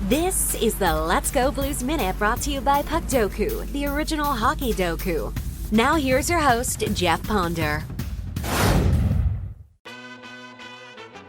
This is the Let's Go Blues Minute brought to you by Puckdoku, the original hockey doku. Now here's your host, Jeff Ponder.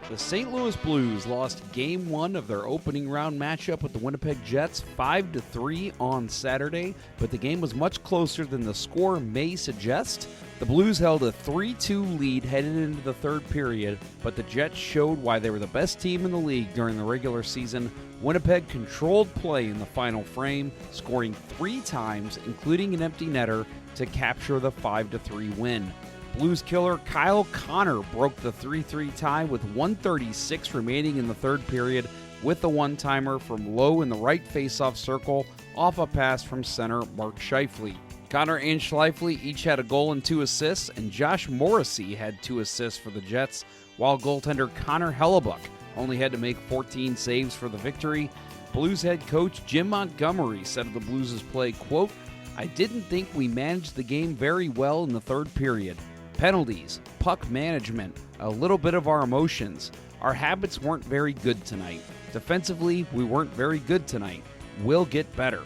The St. Louis Blues lost Game 1 of their opening round matchup with the Winnipeg Jets 5-3 on Saturday, but the game was much closer than the score may suggest. The Blues held a 3-2 lead headed into the third period, but the Jets showed why they were the best team in the league during the regular season. Winnipeg controlled play in the final frame, scoring 3 times, including an empty netter, to capture the 5-3 win. Blues killer Kyle Connor broke the 3-3 tie with 1:36 remaining in the third period with a one-timer from low in the right faceoff circle off a pass from center Mark Scheifele. Connor and Scheifele each had a goal and 2 assists, and Josh Morrissey had 2 assists for the Jets, while goaltender Connor Hellebuck only had to make 14 saves for the victory. Blues head coach Jim Montgomery said of the Blues' play, quote, "I didn't think we managed the game very well in the third period. Penalties, puck management, a little bit of our emotions. Our habits weren't very good tonight. Defensively, we weren't very good tonight. We'll get better."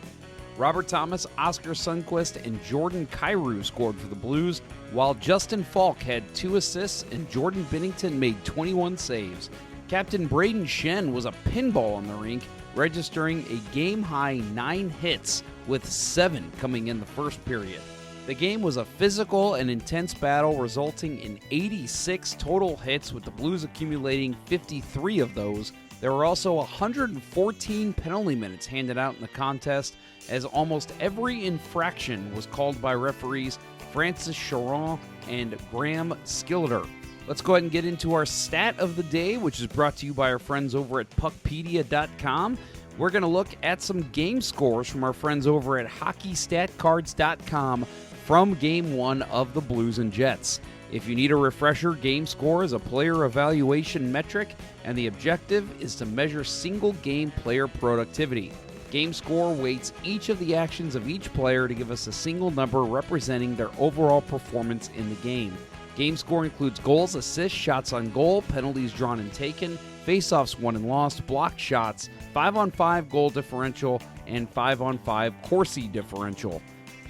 Robert Thomas, Oscar Sundqvist, and Jordan Kyrou scored for the Blues, while Justin Falk had 2 assists and Jordan Binnington made 21 saves. Captain Braden Shen was a pinball on the rink, registering a game-high 9 hits, with 7 coming in the first period. The game was a physical and intense battle, resulting in 86 total hits, with the Blues accumulating 53 of those. There were also 114 penalty minutes handed out in the contest, as almost every infraction was called by referees Francis Charon and Graham Skilliter. Let's go ahead and get into our stat of the day, which is brought to you by our friends over at Puckpedia.com. We're going to look at some game scores from our friends over at HockeyStatCards.com from Game 1 of the Blues and Jets. If you need a refresher, game score is a player evaluation metric, and the objective is to measure single-game player productivity. Game score weights each of the actions of each player to give us a single number representing their overall performance in the game. Game score includes goals, assists, shots on goal, penalties drawn and taken, faceoffs won and lost, blocked shots, 5-on-5 goal differential, and 5-on-5 Corsi differential.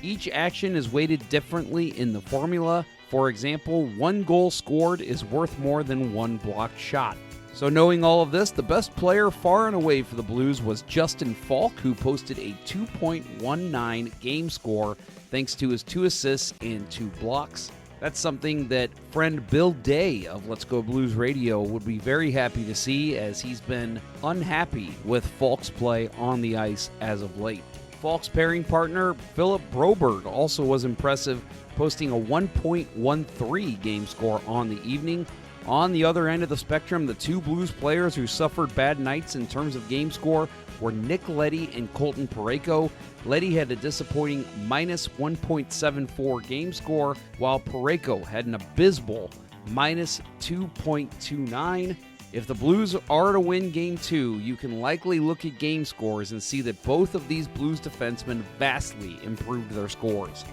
Each action is weighted differently in the formula. For example, 1 goal scored is worth more than 1 blocked shot. So knowing all of this, the best player far and away for the Blues was Justin Falk, who posted a 2.19 game score thanks to his 2 assists and 2 blocks. That's something that friend Bill Day of Let's Go Blues Radio would be very happy to see, as he's been unhappy with Falk's play on the ice as of late. Falk's pairing partner Philip Broberg also was impressive, posting a 1.13 game score on the evening. On the other end of the spectrum, the 2 Blues players who suffered bad nights in terms of game score were Nick Leddy and Colton Parayko. Leddy had a disappointing minus 1.74 game score, while Parayko had an abysmal minus 2.29. If the Blues are to win Game 2, you can likely look at game scores and see that both of these Blues defensemen vastly improved their scores.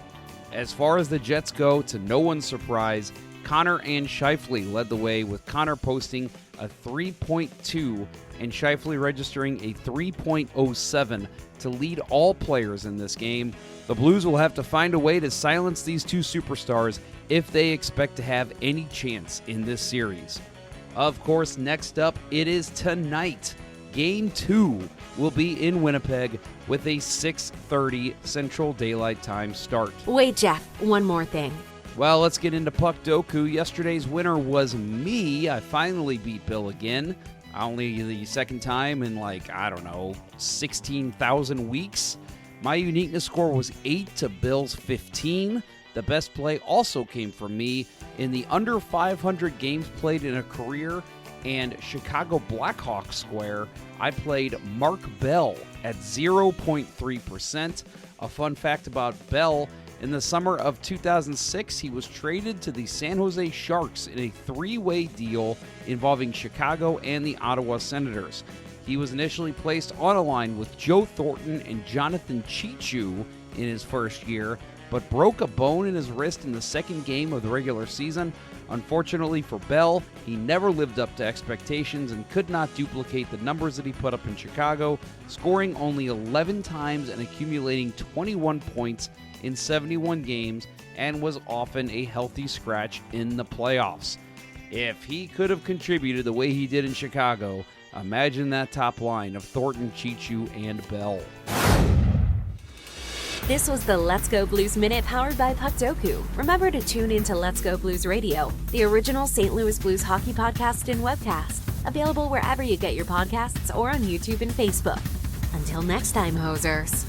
As far as the Jets go, to no one's surprise, Connor and Scheifele led the way, with Connor posting a 3.2 and Scheifele registering a 3.07 to lead all players in this game. The Blues will have to find a way to silence these 2 superstars if they expect to have any chance in this series. Of course, next up, it is tonight. Game 2 will be in Winnipeg with a 6:30 Central Daylight Time start. Wait, Jeff, one more thing. Well, let's get into Puckdoku. Yesterday's winner was me. I finally beat Bill again. Only the second time in 16,000 weeks. My uniqueness score was 8 to Bill's 15. The best play also came from me in the under 500 games played in a career and Chicago Blackhawks square. I played Mark Bell at 0.3%. A fun fact about Bell: in the summer of 2006, he was traded to the San Jose Sharks in a 3-way deal involving Chicago and the Ottawa Senators. He was initially placed on a line with Joe Thornton and Jonathan Cheechoo in his first year, but broke a bone in his wrist in the second game of the regular season. Unfortunately for Bell, he never lived up to expectations and could not duplicate the numbers that he put up in Chicago, scoring only 11 times and accumulating 21 points in 71 games, and was often a healthy scratch in the playoffs. If he could have contributed the way he did in Chicago, imagine that top line of Thornton, Chichu, and Bell. This was the Let's Go Blues Minute powered by Puckdoku. Remember to tune into Let's Go Blues Radio, the original St. Louis Blues hockey podcast and webcast. Available wherever you get your podcasts or on YouTube and Facebook. Until next time, hosers.